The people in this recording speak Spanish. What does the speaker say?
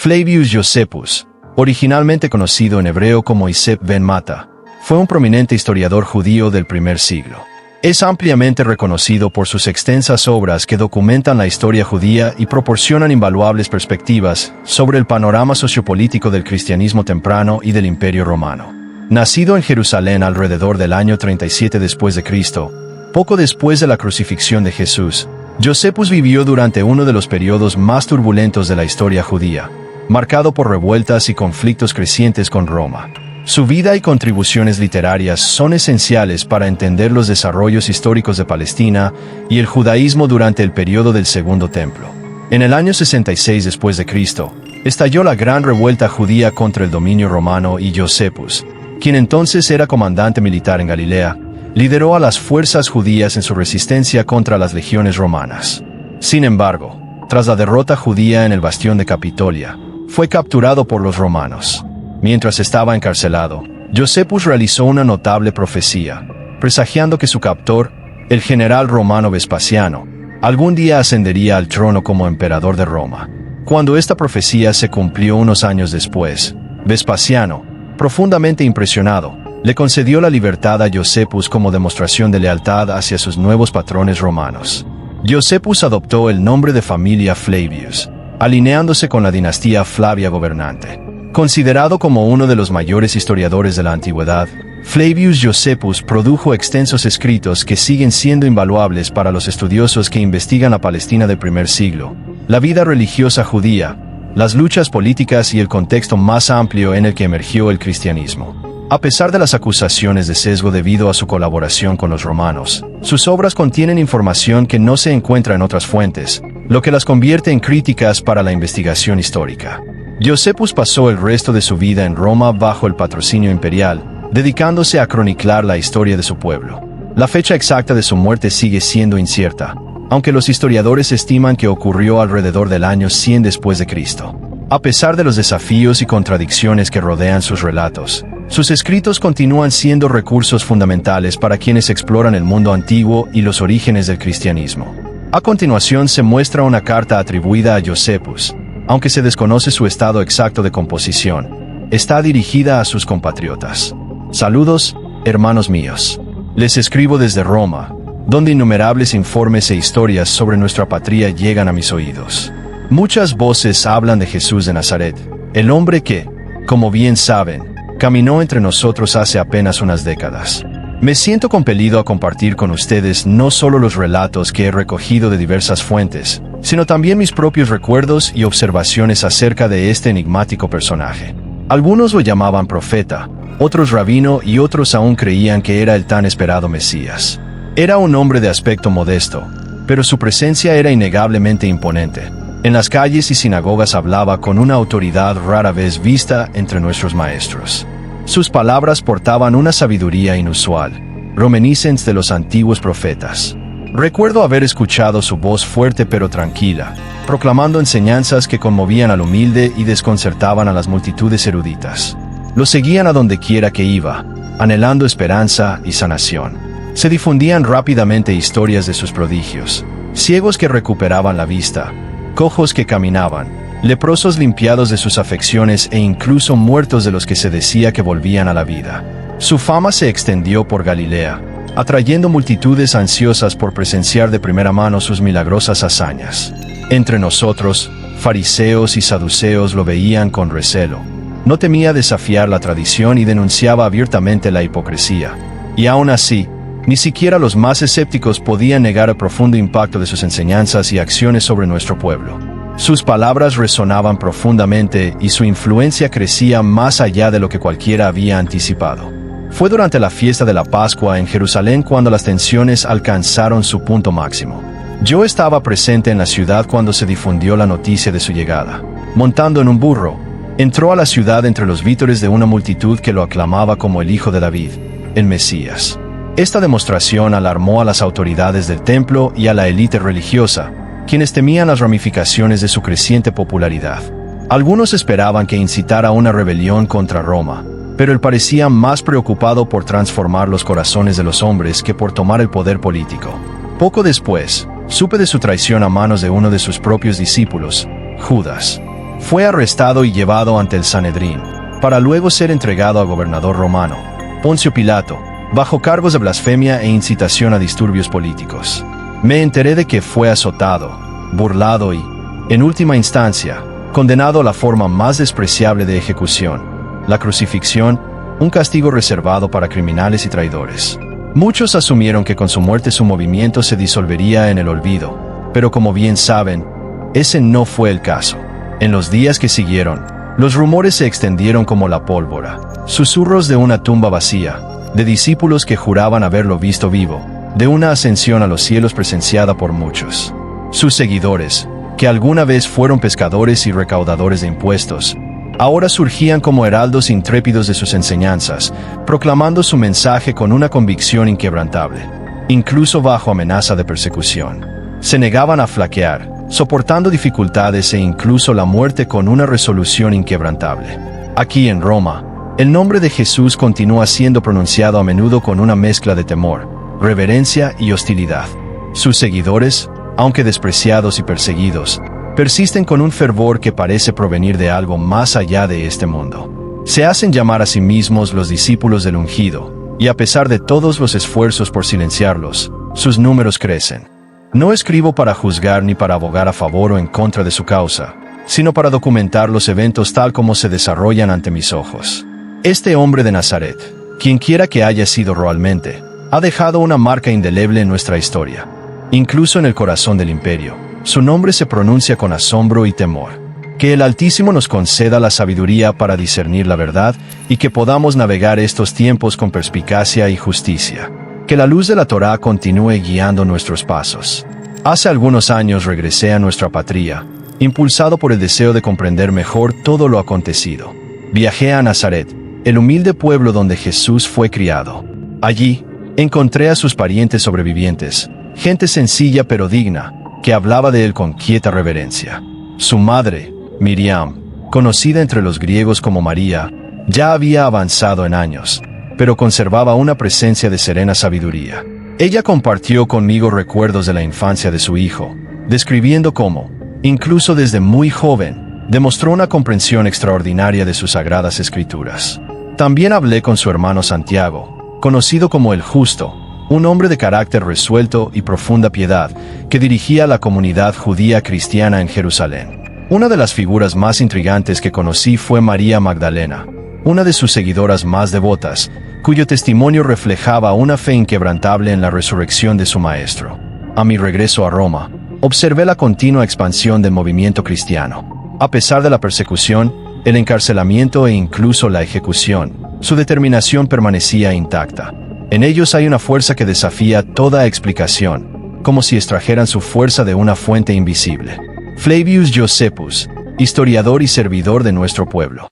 Flavius Josephus, originalmente conocido en hebreo como Yosef ben Matta, fue un prominente historiador judío del primer siglo. Es ampliamente reconocido por sus extensas obras que documentan la historia judía y proporcionan invaluables perspectivas sobre el panorama sociopolítico del cristianismo temprano y del Imperio Romano. Nacido en Jerusalén alrededor del año 37 después de Cristo, poco después de la crucifixión de Jesús, Josephus vivió durante uno de los periodos más turbulentos de la historia judía, marcado por revueltas y conflictos crecientes con Roma. Su vida y contribuciones literarias son esenciales para entender los desarrollos históricos de Palestina y el judaísmo durante el periodo del Segundo Templo. En el año 66 después de Cristo, estalló la gran revuelta judía contra el dominio romano y Josephus, quien entonces era comandante militar en Galilea, lideró a las fuerzas judías en su resistencia contra las legiones romanas. Sin embargo, tras la derrota judía en el bastión de Capitolia, fue capturado por los romanos. Mientras estaba encarcelado, Josephus realizó una notable profecía, presagiando que su captor, el general romano Vespasiano, algún día ascendería al trono como emperador de Roma. Cuando esta profecía se cumplió unos años después, Vespasiano, profundamente impresionado, le concedió la libertad a Josephus como demostración de lealtad hacia sus nuevos patrones romanos. Josephus adoptó el nombre de familia Flavius, alineándose con la dinastía Flavia gobernante. Considerado como uno de los mayores historiadores de la antigüedad, Flavius Josephus produjo extensos escritos que siguen siendo invaluables para los estudiosos que investigan la Palestina del primer siglo, la vida religiosa judía, las luchas políticas y el contexto más amplio en el que emergió el cristianismo. A pesar de las acusaciones de sesgo debido a su colaboración con los romanos, sus obras contienen información que no se encuentra en otras fuentes, lo que las convierte en críticas para la investigación histórica. Josephus pasó el resto de su vida en Roma bajo el patrocinio imperial, dedicándose a croniclar la historia de su pueblo. La fecha exacta de su muerte sigue siendo incierta, aunque los historiadores estiman que ocurrió alrededor del año 100 después de Cristo. A pesar de los desafíos y contradicciones que rodean sus relatos, sus escritos continúan siendo recursos fundamentales para quienes exploran el mundo antiguo y los orígenes del cristianismo. A continuación se muestra una carta atribuida a Josephus, aunque se desconoce su estado exacto de composición. Está dirigida a sus compatriotas. Saludos, hermanos míos. Les escribo desde Roma, donde innumerables informes e historias sobre nuestra patria llegan a mis oídos. Muchas voces hablan de Jesús de Nazaret, el hombre que, como bien saben, caminó entre nosotros hace apenas unas décadas. Me siento compelido a compartir con ustedes no solo los relatos que he recogido de diversas fuentes, sino también mis propios recuerdos y observaciones acerca de este enigmático personaje. Algunos lo llamaban profeta, otros rabino y otros aún creían que era el tan esperado Mesías. Era un hombre de aspecto modesto, pero su presencia era innegablemente imponente. En las calles y sinagogas hablaba con una autoridad rara vez vista entre nuestros maestros. Sus palabras portaban una sabiduría inusual, reminiscentes de los antiguos profetas. Recuerdo haber escuchado su voz fuerte pero tranquila, proclamando enseñanzas que conmovían al humilde y desconcertaban a las multitudes eruditas. Lo seguían a donde quiera que iba, anhelando esperanza y sanación. Se difundían rápidamente historias de sus prodigios, ciegos que recuperaban la vista, cojos que caminaban, leprosos limpiados de sus afecciones e incluso muertos de los que se decía que volvían a la vida. Su fama se extendió por Galilea, atrayendo multitudes ansiosas por presenciar de primera mano sus milagrosas hazañas. Entre nosotros, fariseos y saduceos lo veían con recelo. No temía desafiar la tradición y denunciaba abiertamente la hipocresía. Y aún así, ni siquiera los más escépticos podían negar el profundo impacto de sus enseñanzas y acciones sobre nuestro pueblo. Sus palabras resonaban profundamente y su influencia crecía más allá de lo que cualquiera había anticipado. Fue durante la fiesta de la Pascua en Jerusalén cuando las tensiones alcanzaron su punto máximo. Yo estaba presente en la ciudad cuando se difundió la noticia de su llegada. Montando en un burro, entró a la ciudad entre los vítores de una multitud que lo aclamaba como el Hijo de David, el Mesías. Esta demostración alarmó a las autoridades del templo y a la élite religiosa, quienes temían las ramificaciones de su creciente popularidad. Algunos esperaban que incitara una rebelión contra Roma, pero él parecía más preocupado por transformar los corazones de los hombres que por tomar el poder político. Poco después, supe de su traición a manos de uno de sus propios discípulos, Judas. Fue arrestado y llevado ante el Sanedrín, para luego ser entregado al gobernador romano, Poncio Pilato, bajo cargos de blasfemia e incitación a disturbios políticos. Me enteré de que fue azotado, burlado y, en última instancia, condenado a la forma más despreciable de ejecución, la crucifixión, un castigo reservado para criminales y traidores. Muchos asumieron que con su muerte su movimiento se disolvería en el olvido, pero como bien saben, ese no fue el caso. En los días que siguieron, los rumores se extendieron como la pólvora, susurros de una tumba vacía, de discípulos que juraban haberlo visto vivo, de una ascensión a los cielos presenciada por muchos. Sus seguidores, que alguna vez fueron pescadores y recaudadores de impuestos, ahora surgían como heraldos intrépidos de sus enseñanzas, proclamando su mensaje con una convicción inquebrantable, incluso bajo amenaza de persecución. Se negaban a flaquear, soportando dificultades e incluso la muerte con una resolución inquebrantable. Aquí en Roma, el nombre de Jesús continúa siendo pronunciado a menudo con una mezcla de temor, reverencia y hostilidad. Sus seguidores, aunque despreciados y perseguidos, persisten con un fervor que parece provenir de algo más allá de este mundo. Se hacen llamar a sí mismos los discípulos del ungido, y a pesar de todos los esfuerzos por silenciarlos, sus números crecen. No escribo para juzgar ni para abogar a favor o en contra de su causa, sino para documentar los eventos tal como se desarrollan ante mis ojos. Este hombre de Nazaret, quien quiera que haya sido realmente, ha dejado una marca indeleble en nuestra historia. Incluso en el corazón del imperio, su nombre se pronuncia con asombro y temor. Que el Altísimo nos conceda la sabiduría para discernir la verdad y que podamos navegar estos tiempos con perspicacia y justicia. Que la luz de la Torá continúe guiando nuestros pasos. Hace algunos años regresé a nuestra patria, impulsado por el deseo de comprender mejor todo lo acontecido. Viajé a Nazaret, el humilde pueblo donde Jesús fue criado. Allí, encontré a sus parientes sobrevivientes, gente sencilla pero digna, que hablaba de él con quieta reverencia. Su madre, Miriam, conocida entre los griegos como María, ya había avanzado en años, pero conservaba una presencia de serena sabiduría. Ella compartió conmigo recuerdos de la infancia de su hijo, describiendo cómo, incluso desde muy joven, demostró una comprensión extraordinaria de sus sagradas escrituras. También hablé con su hermano Santiago, conocido como el Justo, un hombre de carácter resuelto y profunda piedad, que dirigía la comunidad judía cristiana en Jerusalén. Una de las figuras más intrigantes que conocí fue María Magdalena, una de sus seguidoras más devotas, cuyo testimonio reflejaba una fe inquebrantable en la resurrección de su maestro. A mi regreso a Roma, observé la continua expansión del movimiento cristiano. A pesar de la persecución, el encarcelamiento e incluso la ejecución, su determinación permanecía intacta. En ellos hay una fuerza que desafía toda explicación, como si extrajeran su fuerza de una fuente invisible. Flavius Josephus, historiador y servidor de nuestro pueblo,